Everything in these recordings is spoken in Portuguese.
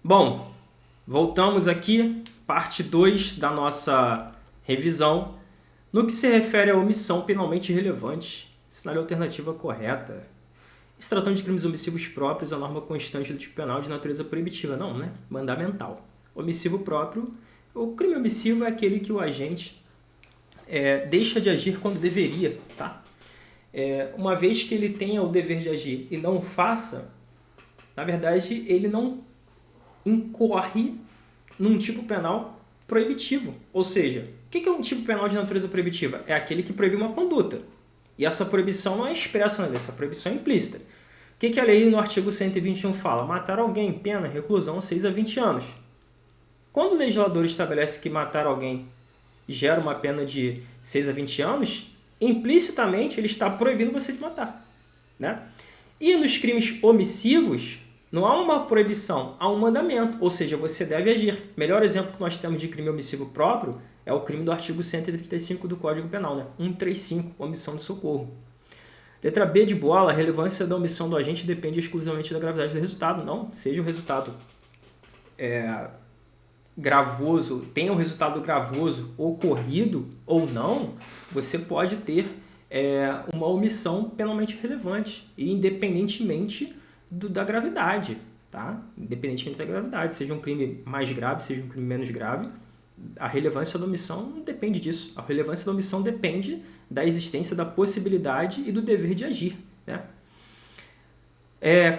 Bom, voltamos aqui, parte 2 da nossa revisão, no que se refere à omissão penalmente relevante, sinal alternativa correta. Se tratando de crimes omissivos próprios, a norma constante do tipo penal de natureza proibitiva, não, né? Mandamental. Omissivo próprio, o crime omissivo é aquele que o agente deixa de agir quando deveria, tá? Uma vez que ele tenha o dever de agir e não o faça, na verdade, ele não incorre num tipo penal proibitivo. Ou seja, o que é um tipo penal de natureza proibitiva? É aquele que proíbe uma conduta. E essa proibição não é expressa na lei, essa proibição é implícita. O que a lei no artigo 121 fala? Matar alguém, pena, reclusão 6 a 20 anos. Quando o legislador estabelece que matar alguém gera uma pena de 6 a 20 anos, implicitamente ele está proibindo você de matar. Né? E nos crimes omissivos, não há uma proibição, há um mandamento, ou seja, você deve agir. O melhor exemplo que nós temos de crime omissivo próprio é o crime do artigo 135 do Código Penal, né? 135, omissão de socorro. Letra B de bola, a relevância da omissão do agente depende exclusivamente da gravidade do resultado. Não, seja o resultado gravoso, tenha um resultado gravoso ocorrido ou não, você pode ter uma omissão penalmente relevante, independentemente da gravidade, tá? Independentemente da gravidade, seja um crime mais grave, seja um crime menos grave, a relevância da omissão não depende disso. A relevância da omissão depende da existência da possibilidade e do dever de agir, né?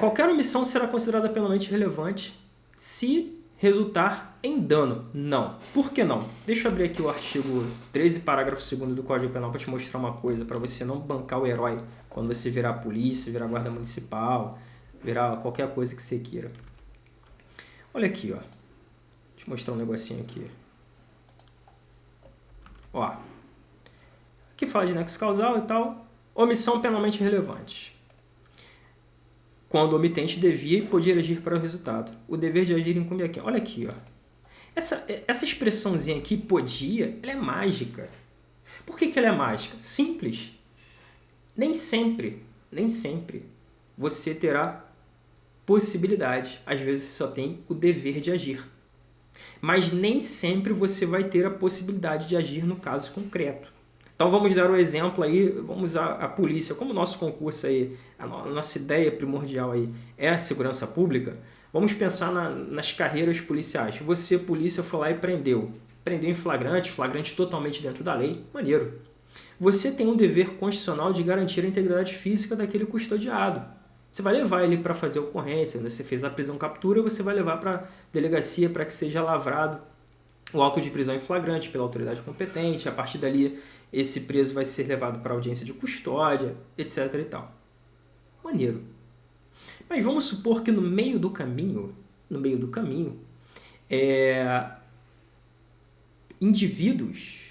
Qualquer omissão será considerada penalmente relevante se resultar em dano. Não. Por que não? Deixa eu abrir aqui o artigo 13, parágrafo 2º do Código Penal para te mostrar uma coisa, para você não bancar o herói quando você virar polícia, virar guarda municipal, virar qualquer coisa que você queira. Olha aqui, ó. Deixa eu mostrar um negocinho aqui. Ó. Aqui fala de nexo causal e tal. Omissão penalmente relevante. Quando o omitente devia e podia agir para o resultado. O dever de agir incumbe a quem? Olha aqui, ó. Essa expressãozinha aqui, podia, ela é mágica. Por que ela é mágica? Simples. Nem sempre você terá possibilidade. Às vezes você só tem o dever de agir. Mas nem sempre você vai ter a possibilidade de agir no caso concreto. Então vamos dar o exemplo aí, vamos usar a polícia, como o nosso concurso aí, a nossa ideia primordial aí é a segurança pública, vamos pensar nas carreiras policiais. Você, polícia, foi lá e prendeu em flagrante totalmente dentro da lei, maneiro. Você tem um dever constitucional de garantir a integridade física daquele custodiado. Você vai levar ele para fazer ocorrência, você fez a prisão-captura, você vai levar para a delegacia para que seja lavrado o auto de prisão em flagrante pela autoridade competente. A partir dali, esse preso vai ser levado para audiência de custódia, etc. e tal. Maneiro. Mas vamos supor que no meio do caminho, indivíduos,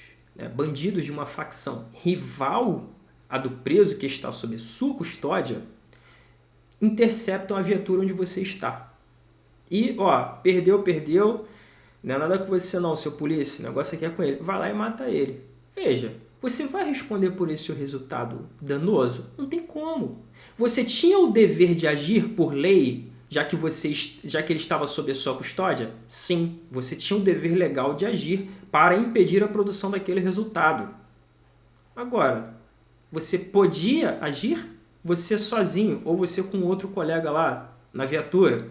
bandidos de uma facção rival à do preso que está sob sua custódia, interceptam a viatura onde você está. E, ó, perdeu, não é nada com você não, seu polícia, o negócio aqui é com ele. Vai lá e mata ele. Veja, você vai responder por esse resultado danoso? Não tem como. Você tinha o dever de agir por lei, já que ele estava sob a sua custódia? Sim, você tinha o dever legal de agir para impedir a produção daquele resultado. Agora, você podia agir? Você sozinho ou você com outro colega lá na viatura,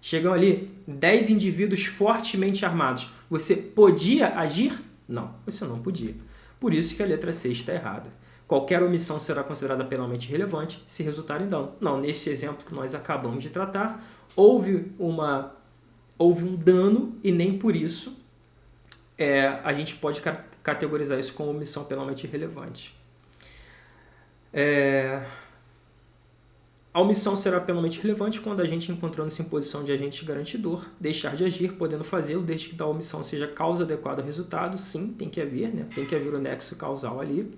chegam ali 10 indivíduos fortemente armados. Você podia agir? Não, você não podia. Por isso que a letra C está errada. Qualquer omissão será considerada penalmente relevante se resultar em dano. Não, nesse exemplo que nós acabamos de tratar, houve um dano e nem por isso a gente pode categorizar isso como omissão penalmente relevante. A omissão será penalmente relevante quando a gente, encontrando-se em posição de agente garantidor, deixar de agir, podendo fazê-lo, desde que tal omissão seja causa adequada ao resultado. Sim, tem que haver, né? Tem que haver o nexo causal ali.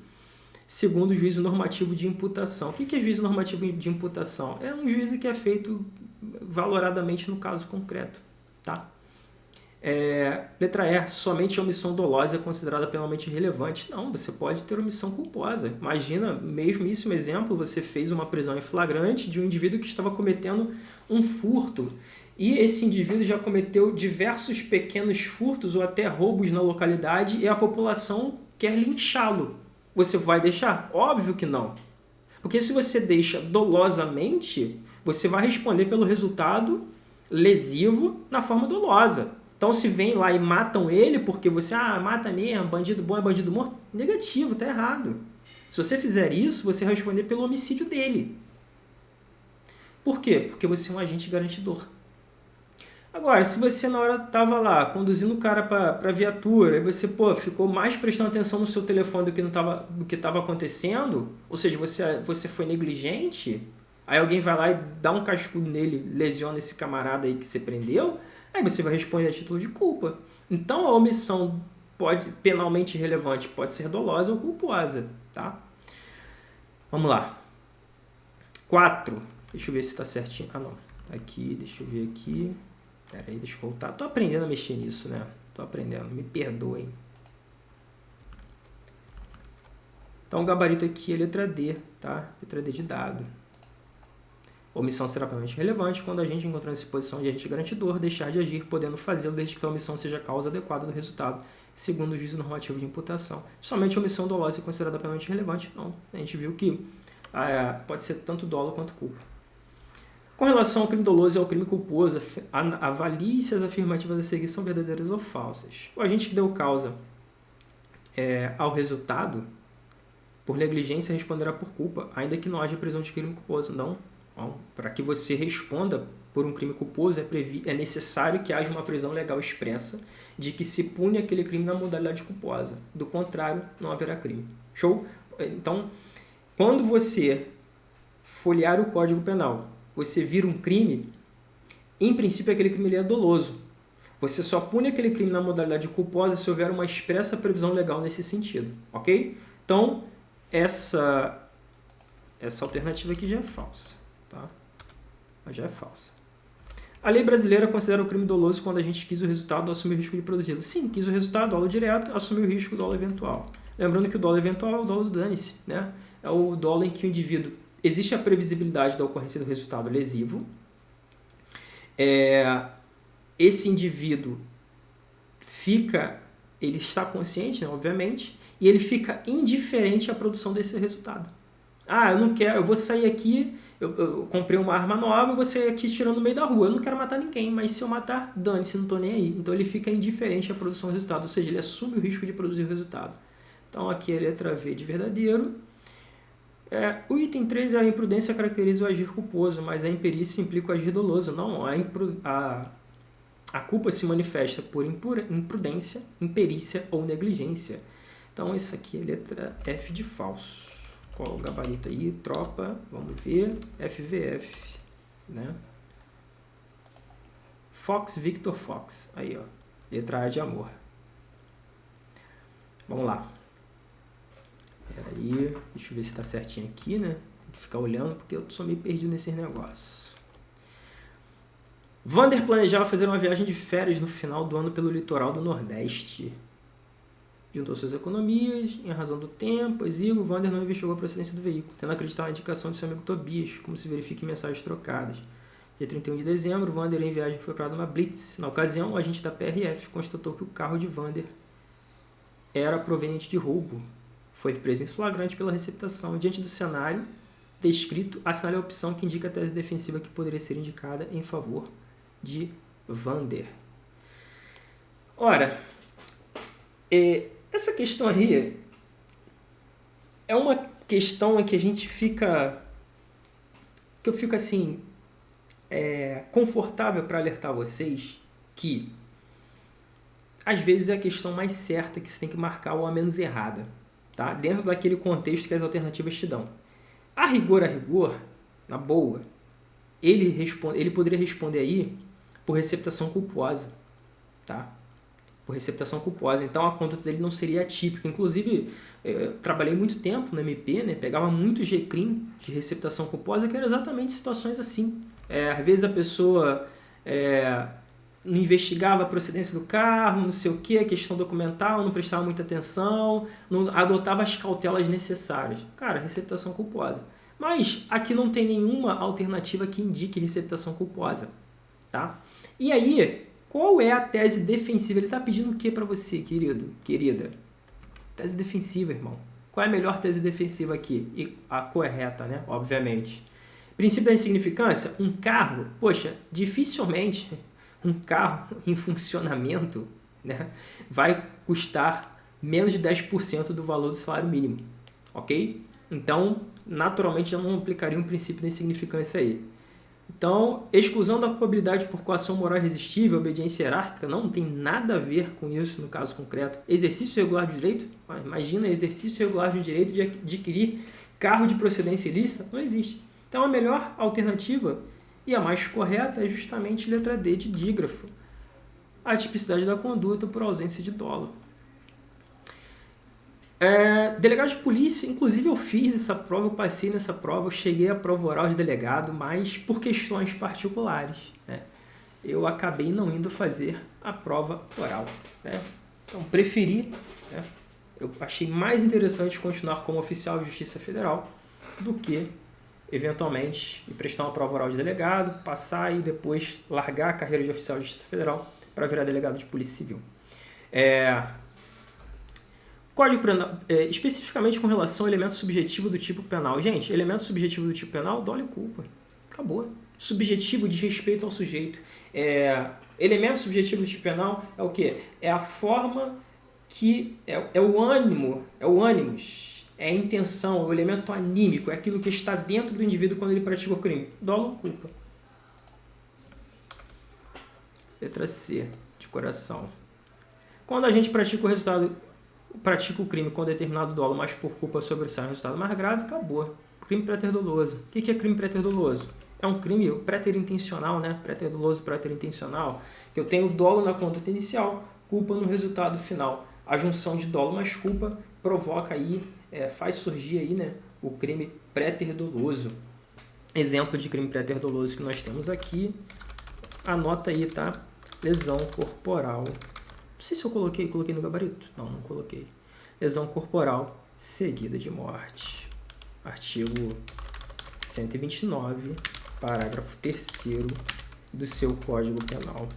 Segundo, o juízo normativo de imputação. O que é juízo normativo de imputação? É um juízo que é feito valoradamente no caso concreto, tá? Letra E, somente a omissão dolosa é considerada penalmente relevante. Não, você pode ter omissão culposa. Imagina, mesmíssimo exemplo, você fez uma prisão em flagrante de um indivíduo que estava cometendo um furto e esse indivíduo já cometeu diversos pequenos furtos ou até roubos na localidade e a população quer linchá-lo. Você vai deixar? Óbvio que não. Porque se você deixa dolosamente, você vai responder pelo resultado lesivo na forma dolosa. Então, se vem lá e matam ele porque você, mata mesmo, bandido bom é bandido morto, negativo, tá errado. Se você fizer isso, você vai responder pelo homicídio dele. Por quê? Porque você é um agente garantidor. Agora, se você na hora estava lá conduzindo o cara para a viatura e você ficou mais prestando atenção no seu telefone do que estava acontecendo, ou seja, você foi negligente, aí alguém vai lá e dá um cascudo nele, lesiona esse camarada aí que você prendeu, aí você vai responder a título de culpa. Então a omissão penalmente relevante pode ser dolosa ou culposa, tá? Vamos lá. 4. Deixa eu ver se está certinho. Ah, não. Aqui, deixa eu ver aqui. Pera aí, deixa eu voltar. Tô aprendendo a mexer nisso, né? Tô aprendendo. Me perdoem. Então, o gabarito aqui é letra D, tá? Letra D de dado. Omissão será plenamente relevante quando a gente, encontrando-se em posição de agente garantidor, deixar de agir, podendo fazê-lo desde que a omissão seja a causa adequada do resultado, segundo o juízo normativo de imputação. Somente a omissão dolosa é considerada plenamente relevante? Não. A gente viu que pode ser tanto dolo quanto culpa. Com relação ao crime doloso e ao crime culposo, avalie se as afirmativas a seguir são verdadeiras ou falsas. O agente que deu causa ao resultado, por negligência, responderá por culpa, ainda que não haja prisão de crime culposo. Não. Para que você responda por um crime culposo, é necessário que haja uma prisão legal expressa de que se pune aquele crime na modalidade culposa. Do contrário, não haverá crime. Show? Então, quando você folhear o Código Penal, você vira um crime, em princípio aquele crime é doloso. Você só pune aquele crime na modalidade culposa se houver uma expressa previsão legal nesse sentido, ok? Então, essa alternativa aqui já é falsa, tá? Mas já é falsa. A lei brasileira considera o crime doloso quando a gente quis o resultado, assumir o risco de produzi-lo. Sim, quis o resultado, dolo direto, assumir o risco do dolo eventual. Lembrando que o dolo eventual é o dolo do dane-se, né? É o dolo em que o indivíduo... Existe a previsibilidade da ocorrência do resultado lesivo. Esse indivíduo ele está consciente, né, obviamente, e ele fica indiferente à produção desse resultado. Eu não quero, eu vou sair aqui, eu comprei uma arma nova, eu vou sair aqui tirando no meio da rua. Eu não quero matar ninguém, mas se eu matar, dane-se, não estou nem aí. Então ele fica indiferente à produção do resultado, ou seja, ele assume o risco de produzir o resultado. Então aqui é a letra V de verdadeiro. O item 3 é a imprudência caracteriza o agir culposo, mas a imperícia implica o agir doloso. Não, a culpa se manifesta por imprudência, imperícia ou negligência. Então, isso aqui é a letra F de falso. Qual o gabarito aí? Tropa, vamos ver, FVF, né? Fox, Victor Fox. Aí, ó, letra A de amor. Vamos lá. Peraí, deixa eu ver se está certinho aqui, né? Tem que ficar olhando porque eu sou meio perdido nesses negócios. Vander planejava fazer uma viagem de férias no final do ano pelo litoral do Nordeste. Juntou suas economias, em razão do tempo, exíguo, Vander não investigou a procedência do veículo, tendo acreditado na indicação de seu amigo Tobias, como se verifica em mensagens trocadas. Dia 31 de dezembro, Vander em viagem foi parado numa blitz. Na ocasião, o agente da PRF constatou que o carro de Vander era proveniente de roubo. Foi preso em flagrante pela receptação. Diante do cenário descrito, assinale a opção que indica a tese defensiva que poderia ser indicada em favor de Vander. Ora, essa questão aí é uma questão em que a gente fica... que eu fico assim... confortável para alertar vocês que às vezes é a questão mais certa que você tem que marcar ou a menos errada. Tá? Dentro daquele contexto que as alternativas te dão. A rigor, na boa, ele poderia responder aí por receptação culposa. Tá? Por receptação culposa. Então a conduta dele não seria atípica. Inclusive, trabalhei muito tempo no MP, né? Pegava muito G-Crim de receptação culposa, que eram exatamente situações assim. Às vezes a pessoa não investigava a procedência do carro, não sei o que, a questão documental, não prestava muita atenção, não adotava as cautelas necessárias. Cara, receptação culposa. Mas aqui não tem nenhuma alternativa que indique receptação culposa, tá? E aí, qual é a tese defensiva? Ele está pedindo o que para você, querido, querida? Tese defensiva, irmão. Qual é a melhor tese defensiva aqui? E a correta, né? Obviamente. Princípio da insignificância. Um carro, poxa, dificilmente um carro em funcionamento, né, vai custar menos de 10% do valor do salário mínimo. Ok? Então, naturalmente, eu não aplicaria um princípio da insignificância aí. Então, exclusão da culpabilidade por coação moral irresistível, obediência hierárquica, não tem nada a ver com isso no caso concreto. Exercício regular de direito? Imagina, exercício regular de direito de adquirir carro de procedência ilícita? Não existe. Então, a melhor alternativa e a mais correta é justamente letra D de dígrafo. A tipicidade da conduta por ausência de dolo. Delegado de polícia, inclusive eu fiz essa prova, eu passei nessa prova, eu cheguei a prova oral de delegado, mas por questões particulares, né, eu acabei não indo fazer a prova oral, né, então preferi, né, eu achei mais interessante continuar como oficial de Justiça Federal do que eventualmente prestar uma prova oral de delegado, passar e depois largar a carreira de oficial de Justiça Federal para virar delegado de Polícia Civil. Código Penal, especificamente com relação ao elemento subjetivo do tipo penal. Gente, elemento subjetivo do tipo penal, dolo e culpa. Acabou. Subjetivo diz respeito ao sujeito. Elemento subjetivo do tipo penal é o quê? É a forma que... É o ânimo, é o ânimos, é a intenção, é o elemento anímico, é aquilo que está dentro do indivíduo quando ele pratica o crime. Dolo ou culpa. Letra C, de coração. Quando a gente pratica o crime com determinado dolo, mas por culpa sobressai um resultado mais grave, acabou. Crime préter-doloso. O que é crime préter-doloso? É um crime préter-intencional, né? Préter-doloso, préter-intencional. Que eu tenho dolo na conduta inicial, culpa no resultado final. A junção de dolo mais culpa provoca aí, faz surgir aí, né, o crime préter-doloso. Exemplo de crime préter-doloso que nós temos aqui. Anota aí, tá? Lesão corporal. Não sei se eu coloquei no gabarito. Não coloquei. Lesão corporal seguida de morte. Artigo 129, parágrafo 3º do seu Código Penal.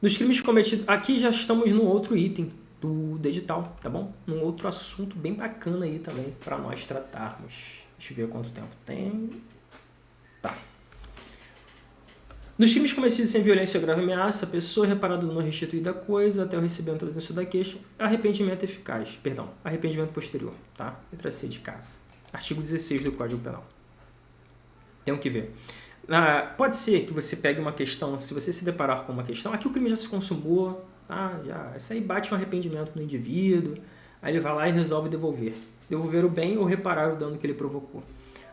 Dos crimes cometidos... Aqui já estamos num outro item do edital, tá bom? Num outro assunto bem bacana aí também para nós tratarmos. Deixa eu ver quanto tempo tem. Tá. Nos crimes cometidos sem violência ou grave ameaça, a pessoa reparado não restituída a coisa até o recebimento da denúncia da queixa, arrependimento eficaz, arrependimento posterior, tá? Letra C de casa. Artigo 16 do Código Penal. Tem que ver. Pode ser que você pegue uma questão, se você se deparar com uma questão, aqui o crime já se consumou, tá? Essa aí bate um arrependimento no indivíduo, aí ele vai lá e resolve devolver. Devolver o bem ou reparar o dano que ele provocou.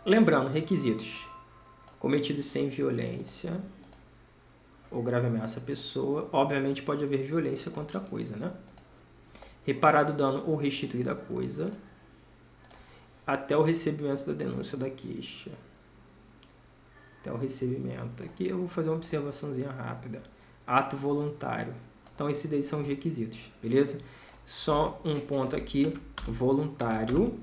Lembrando, requisitos. Cometidos sem violência ou grave ameaça à pessoa, obviamente pode haver violência contra a coisa, né? Reparado o dano ou restituída a coisa até o recebimento da denúncia da queixa. Até o recebimento. Aqui eu vou fazer uma observaçãozinha rápida. Ato voluntário. Então esses daí são os requisitos, beleza? Só um ponto aqui, voluntário,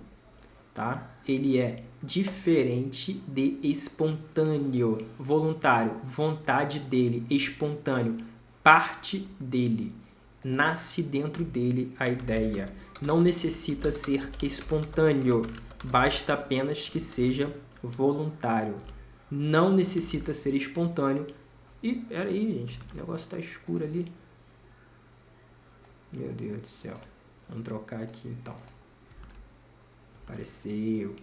tá? Ele é diferente de espontâneo. Voluntário, vontade dele, espontâneo, parte dele, nasce dentro dele a ideia. Não necessita ser espontâneo, basta apenas que seja voluntário. Não necessita ser espontâneo. E, peraí, gente, o negócio tá escuro ali. Meu Deus do céu. Vamos trocar aqui, então. Apareceu.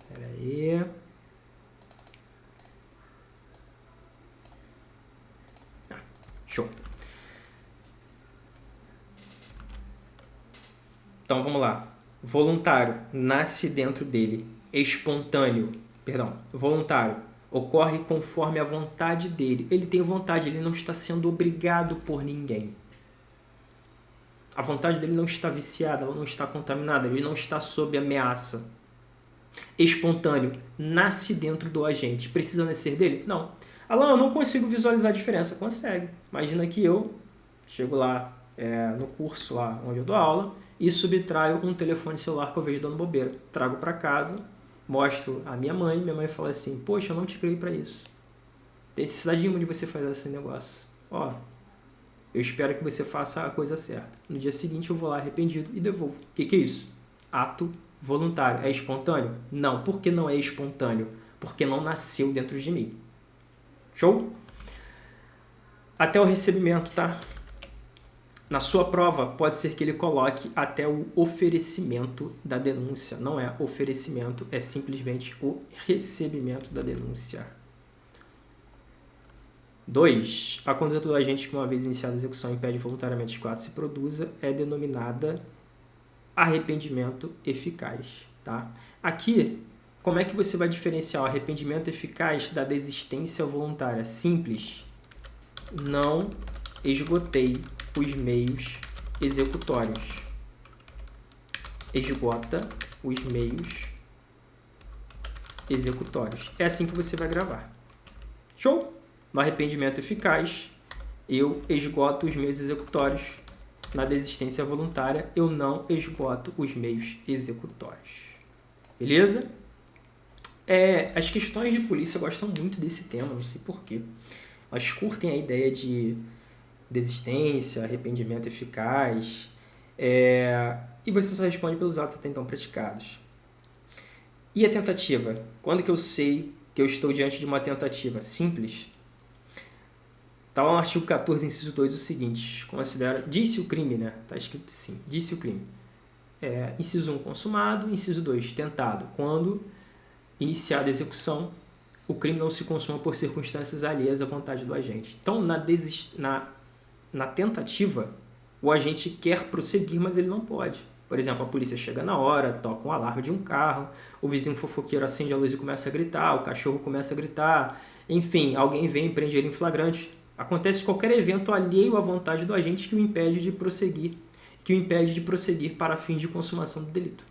Espera aí. Show. Então, vamos lá. Voluntário, nasce dentro dele. Espontâneo, voluntário, ocorre conforme a vontade dele. Ele tem vontade, ele não está sendo obrigado por ninguém. A vontade dele não está viciada, ela não está contaminada, ele não está sob ameaça. Espontâneo, nasce dentro do agente. Precisa nascer dele? Não. Alan, eu não consigo visualizar a diferença. Consegue. Imagina que eu chego lá, no curso lá onde eu dou aula e subtraio um telefone celular que eu vejo dando bobeira. Trago para casa, mostro a minha mãe fala assim, poxa, eu não te criei para isso. Tem necessidade nenhuma de você fazer esse negócio. Ó, eu espero que você faça a coisa certa. No dia seguinte eu vou lá arrependido e devolvo. O que é isso? Ato voluntário. É espontâneo? Não. Por que não é espontâneo? Porque não nasceu dentro de mim. Show? Até o recebimento, tá? Na sua prova, pode ser que ele coloque até o oferecimento da denúncia. Não é oferecimento, é simplesmente o recebimento da denúncia. 2. A conduta do agente que, uma vez iniciada a execução, impede voluntariamente que o ato se produza é denominada arrependimento eficaz. Tá? Aqui, como é que você vai diferenciar o arrependimento eficaz da desistência voluntária? Simples. Não esgotei os meios executórios. Esgota os meios executórios. É assim que você vai gravar. Show? No arrependimento eficaz, eu esgoto os meios executórios. Na desistência voluntária, eu não esgoto os meios executórios. Beleza? As questões de polícia gostam muito desse tema, não sei porquê. Elas curtem a ideia de desistência, arrependimento eficaz, e você só responde pelos atos até então praticados. E a tentativa? Quando que eu sei que eu estou diante de uma tentativa? Simples. Está lá no artigo 14, inciso 2, o seguinte, disse o crime, né? Está escrito assim, disse o crime. Inciso 1, consumado, inciso 2, tentado. Quando iniciada a execução, o crime não se consuma por circunstâncias alheias à vontade do agente. Então, na tentativa, o agente quer prosseguir, mas ele não pode. Por exemplo, a polícia chega na hora, toca um alarme de um carro, o vizinho fofoqueiro acende a luz e começa a gritar, o cachorro começa a gritar, enfim, alguém vem e prende ele em flagrante. Acontece qualquer evento alheio à vontade do agente que o impede de prosseguir, para fins de consumação do delito.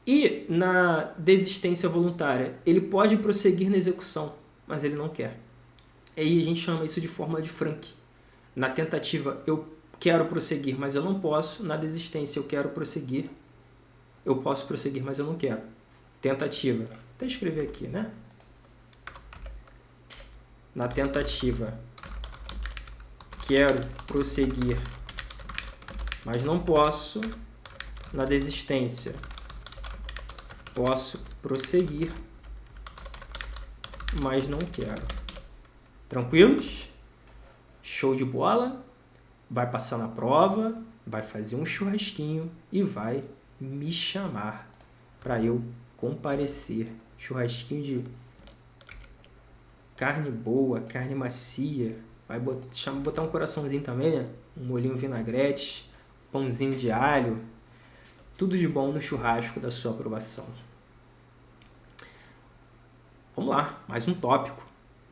E na desistência voluntária, ele pode prosseguir na execução, mas ele não quer. E aí a gente chama isso de fórmula de Frank. Na tentativa, eu quero prosseguir, mas eu não posso. Na desistência, eu posso prosseguir, mas eu não quero. Tentativa. Vou até escrever aqui, né? Na tentativa, quero prosseguir, mas não posso. Na desistência, posso prosseguir, mas não quero. Tranquilos? Show de bola? Vai passar na prova, vai fazer um churrasquinho e vai me chamar para eu comparecer. Churrasquinho de carne boa, carne macia. Vai botar um coraçãozinho também, né? Um molhinho vinagrete, pãozinho de alho. Tudo de bom no churrasco da sua aprovação. Vamos lá, mais um tópico.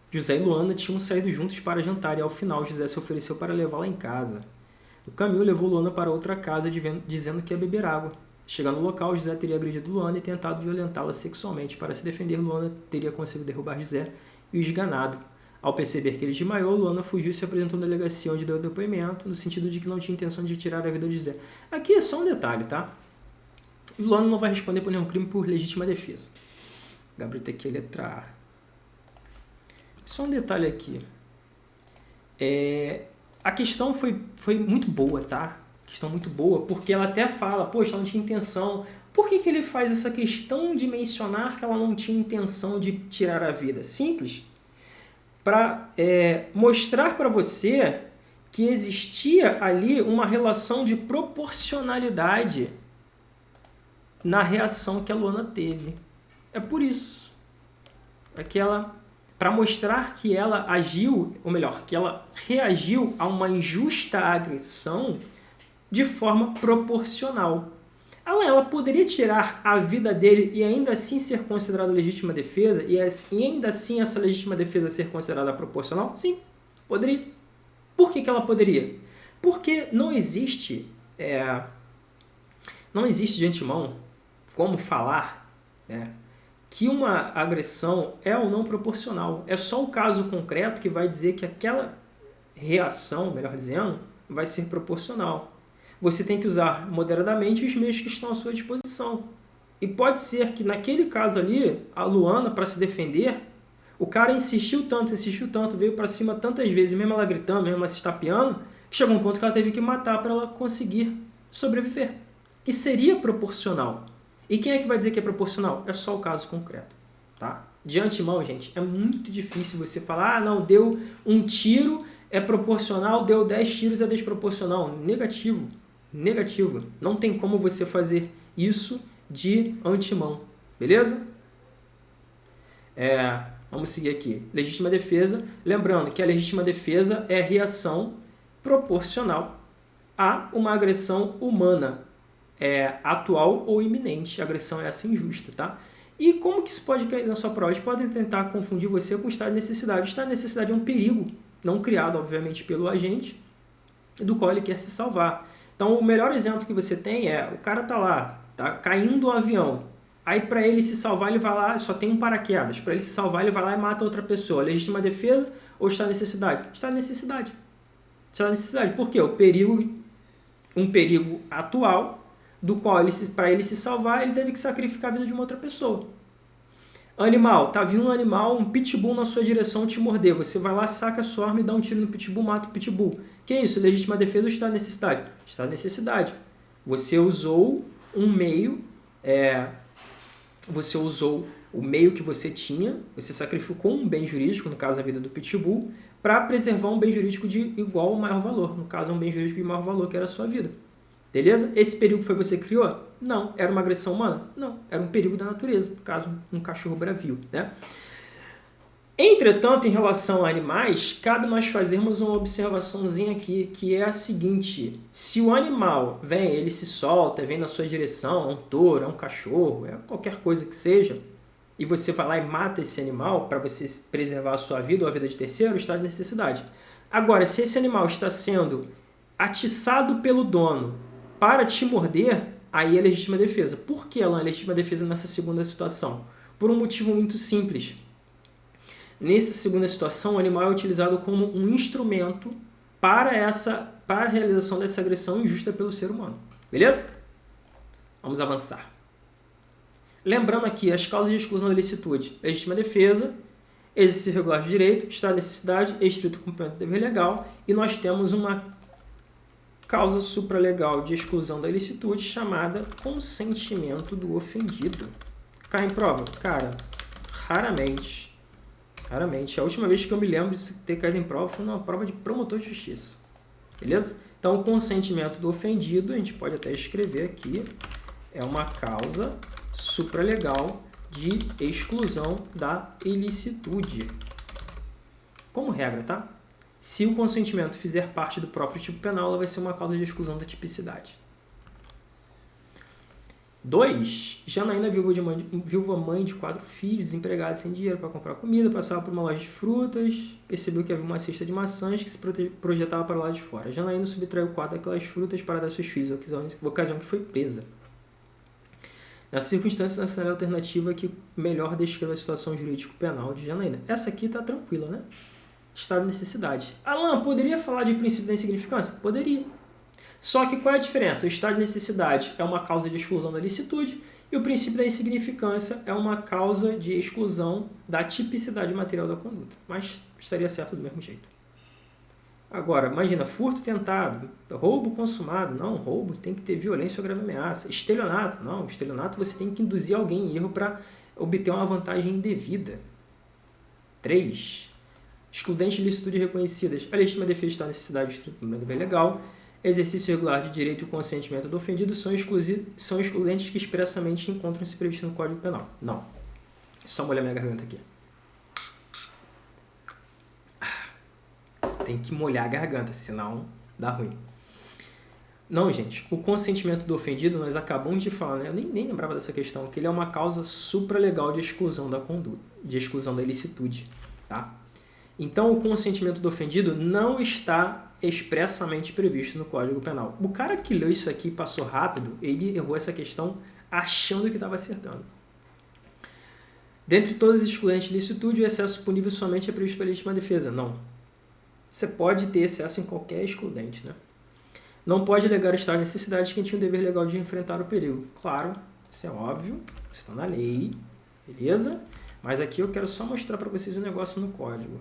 José e Luana tinham saído juntos para jantar e ao final José se ofereceu para levá-la em casa. No caminho levou Luana para outra casa dizendo que ia beber água. Chegando no local, José teria agredido Luana e tentado violentá-la sexualmente. Para se defender, Luana teria conseguido derrubar José e o esganado. Ao perceber que ele desmaiou, Luana fugiu e se apresentou na delegacia onde deu depoimento, no sentido de que não tinha intenção de tirar a vida de José. Aqui é só um detalhe, tá? Luana não vai responder por nenhum crime por legítima defesa. Gabrita aqui, letra A. Só um detalhe aqui. A questão foi muito boa, tá? Questão muito boa, porque ela até fala, poxa, ela não tinha intenção. Por que ele faz essa questão de mencionar que ela não tinha intenção de tirar a vida? Simples. Para mostrar para você que existia ali uma relação de proporcionalidade na reação que a Luana teve. É por isso. Para mostrar que ela agiu, ou melhor, que ela reagiu a uma injusta agressão de forma proporcional. Ela poderia tirar a vida dele e ainda assim ser considerada legítima defesa? E ainda assim essa legítima defesa ser considerada proporcional? Sim, poderia. Por que ela poderia? Porque não existe de antemão como falar, que uma agressão é ou não proporcional. É só o caso concreto que vai dizer que aquela reação, melhor dizendo, vai ser proporcional. Você tem que usar moderadamente os meios que estão à sua disposição. E pode ser que naquele caso ali, a Luana, para se defender, o cara insistiu tanto, veio para cima tantas vezes, mesmo ela gritando, mesmo ela se estapeando, que chegou um ponto que ela teve que matar para ela conseguir sobreviver. E seria proporcional. E quem é que vai dizer que é proporcional? É só o caso concreto, tá? De antemão, gente, é muito difícil você falar, não, deu um tiro, é proporcional, deu 10 tiros, é desproporcional. Negativo. Não tem como você fazer isso de antemão, beleza? Vamos seguir aqui. Legítima defesa. Lembrando que a legítima defesa é a reação proporcional a uma agressão humana, atual ou iminente. A agressão é essa injusta, tá? E como que isso pode cair na sua prova? Eles podem tentar confundir você com o estado de necessidade. O estado de necessidade é um perigo, não criado, obviamente, pelo agente, do qual ele quer se salvar. Então, o melhor exemplo que você tem é, o cara tá lá, tá caindo um avião, aí para ele se salvar, ele vai lá, só tem um paraquedas, para ele se salvar, ele vai lá e mata outra pessoa. Legítima defesa ou estado de necessidade? Estado de necessidade. Estado de necessidade. Por quê? Um perigo atual, do qual para ele se salvar, ele teve que sacrificar a vida de uma outra pessoa. Animal, tá vindo um animal, um pitbull na sua direção te morder. Você vai lá, saca a sua arma e dá um tiro no pitbull, mata o pitbull. Que é isso? Legítima defesa ou estado de necessidade? Estado de necessidade. Você usou um meio, você usou o meio que você tinha, você sacrificou um bem jurídico, no caso a vida do pitbull, para preservar um bem jurídico de igual ou maior valor. No caso, um bem jurídico de maior valor, que era a sua vida. Beleza? Esse perigo foi você que criou? Não. Era uma agressão humana? Não. Era um perigo da natureza, no caso, um cachorro bravio, né? Entretanto, em relação a animais, cabe nós fazermos uma observaçãozinha aqui, que é a seguinte: se o animal vem, ele se solta, vem na sua direção, é um touro, é um cachorro, é qualquer coisa que seja, e você vai lá e mata esse animal para você preservar a sua vida ou a vida de terceiro, está de necessidade. Agora, se esse animal está sendo atiçado pelo dono para te morder, aí é legítima defesa. Por que ela é legítima defesa nessa segunda situação? Por um motivo muito simples. Nessa segunda situação, o animal é utilizado como um instrumento para a realização dessa agressão injusta pelo ser humano. Beleza? Vamos avançar. Lembrando aqui as causas de exclusão da ilicitude: legítima defesa, exercício regular de direito, estado de necessidade, estrito cumprimento do dever legal, e nós temos uma causa supralegal de exclusão da ilicitude chamada consentimento do ofendido. Cai em prova? Cara, raramente. A última vez que eu me lembro de ter caído em prova foi numa prova de promotor de justiça. Beleza? Então, o consentimento do ofendido, a gente pode até escrever aqui, é uma causa supralegal de exclusão da ilicitude. Como regra, tá? Se o consentimento fizer parte do próprio tipo penal, ela vai ser uma causa de exclusão da tipicidade. 2. Janaína, viúva mãe de 4 filhos, desempregada sem dinheiro para comprar comida, passava por uma loja de frutas, percebeu que havia uma cesta de maçãs que se projetava para lá de fora. Janaína subtraiu 4 daquelas frutas para dar aos seus filhos, ocasião que foi presa. Nessa circunstância, essa é a alternativa que melhor descreve a situação jurídico-penal de Janaína. Essa aqui está tranquila, né? Estado de necessidade. Alan, poderia falar de princípio da insignificância? Poderia. Só que qual é a diferença? O estado de necessidade é uma causa de exclusão da licitude e o princípio da insignificância é uma causa de exclusão da tipicidade material da conduta. Mas estaria certo do mesmo jeito. Agora, imagina, furto tentado, roubo consumado. Não, roubo tem que ter violência ou grave ameaça. Estelionato. Não, estelionato você tem que induzir alguém em erro para obter uma vantagem indevida. 3. Excludentes de licitude reconhecidas. A legítima defesa está necessidade de estrutura do dever legal. Exercício regular de direito e o consentimento do ofendido são excludentes que expressamente encontram-se previstos no Código Penal. Não. Só molhar minha garganta aqui. Tem que molhar a garganta, senão dá ruim. Não, gente. O consentimento do ofendido, nós acabamos de falar, né? Eu nem lembrava dessa questão, que ele é uma causa supralegal de exclusão da conduta, de exclusão da ilicitude, tá? Então, o consentimento do ofendido não está expressamente previsto no Código Penal. O cara que leu isso aqui e passou rápido, ele errou essa questão achando que estava acertando. Dentre todas as excludentes de ilicitude, o excesso punível somente é previsto pela legítima defesa. Não. Você pode ter excesso em qualquer excludente, né? Não pode alegar estar em necessidade de quem tinha o dever legal de enfrentar o perigo. Claro, isso é óbvio, está na lei, beleza? Mas aqui eu quero só mostrar para vocês um negócio no código.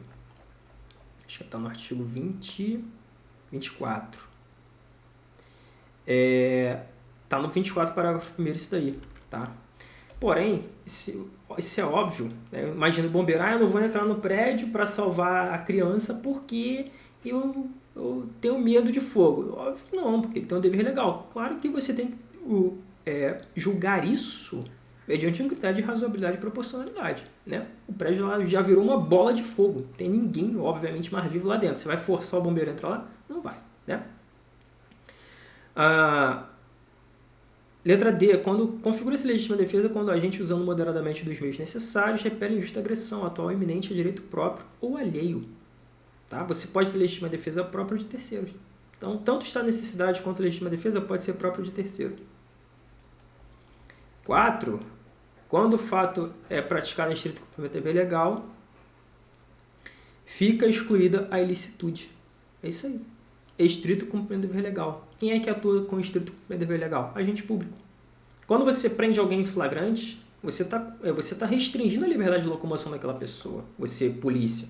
Acho que está no artigo 24. Está no 24, parágrafo 1º isso daí, tá? Porém, isso é óbvio, né? Imagina o bombeiro, eu não vou entrar no prédio para salvar a criança porque eu tenho medo de fogo. Óbvio que não, porque ele tem um dever legal. Claro que você tem que julgar isso mediante um critério de razoabilidade e proporcionalidade, né? O prédio lá já virou uma bola de fogo. Não tem ninguém, obviamente, mais vivo lá dentro. Você vai forçar o bombeiro a entrar lá? Não vai, né? Letra D. Configura-se legítima defesa quando o agente, usando moderadamente dos meios necessários, repele injusta agressão atual iminente a direito próprio ou alheio. Tá? Você pode ter legítima defesa própria de terceiros. Então, tanto está necessidade quanto legítima defesa pode ser próprio de terceiro. 4. Quando o fato é praticado em estrito cumprimento do dever legal, fica excluída a ilicitude. É isso aí. Estrito cumprimento do dever legal. Quem é que atua com estrito cumprimento do dever legal? Agente público. Quando você prende alguém em flagrante, você tá restringindo a liberdade de locomoção daquela pessoa. Você, polícia.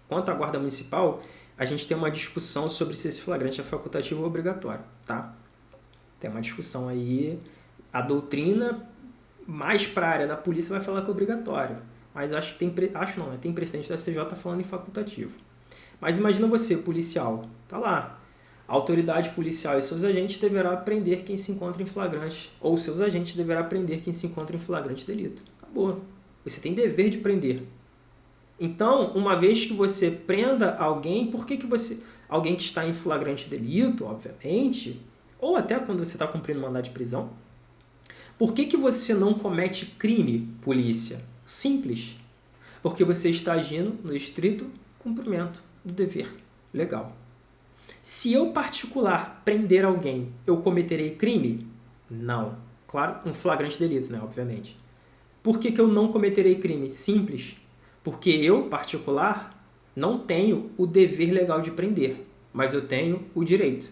Quanto à guarda municipal, a gente tem uma discussão sobre se esse flagrante é facultativo ou obrigatório, tá? Tem uma discussão aí. A doutrina, mais para a área da polícia, vai falar que é obrigatório. Mas acho que tem precedente da STJ falando em facultativo. Mas imagina você, policial, tá lá. A autoridade policial e seus agentes deverá prender quem se encontra em flagrante, ou seus agentes deverá prender quem se encontra em flagrante delito. Acabou. Você tem dever de prender. Então, uma vez que você prenda alguém, por que alguém que está em flagrante delito, obviamente, ou até quando você está cumprindo mandado de prisão, por que você não comete crime, polícia? Simples. Porque você está agindo no estrito cumprimento do dever legal. Se eu, particular, prender alguém, eu cometerei crime? Não. Claro, um flagrante delito, né? Obviamente. Por que eu não cometerei crime? Simples. Porque eu, particular, não tenho o dever legal de prender, mas eu tenho o direito.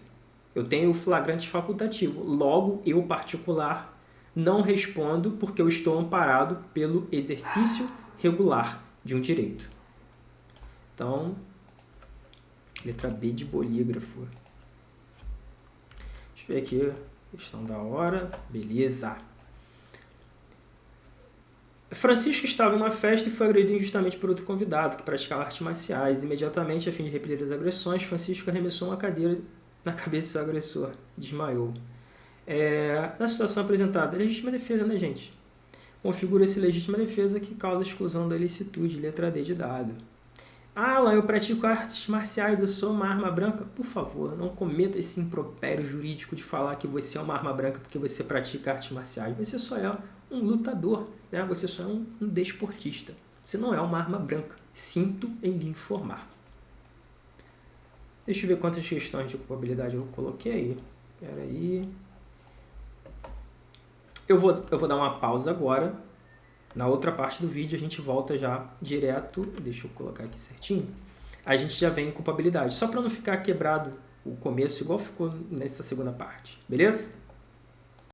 Eu tenho o flagrante facultativo. Logo, eu, particular, não respondo porque eu estou amparado pelo exercício regular de um direito. Então, letra B de bolígrafo. Deixa eu ver aqui, questão da hora. Beleza. Francisco estava em uma festa e foi agredido injustamente por outro convidado que praticava artes marciais. Imediatamente, a fim de repelir as agressões, Francisco arremessou uma cadeira na cabeça do seu agressor. Desmaiou. Na situação apresentada, legítima defesa, né, gente? Configura-se legítima defesa que causa exclusão da ilicitude, letra D de dado. Alan, eu pratico artes marciais, eu sou uma arma branca. Por favor, não cometa esse impropério jurídico de falar que você é uma arma branca porque você pratica artes marciais. Você só é um lutador, né? Você só é um desportista. Você não é uma arma branca. Sinto em lhe informar. Deixa eu ver quantas questões de culpabilidade eu coloquei aí. Espera aí. Eu vou dar uma pausa agora. Na outra parte do vídeo a gente volta já direto. Deixa eu colocar aqui certinho. A gente já vem em culpabilidade. Só para não ficar quebrado o começo igual ficou nessa segunda parte. Beleza?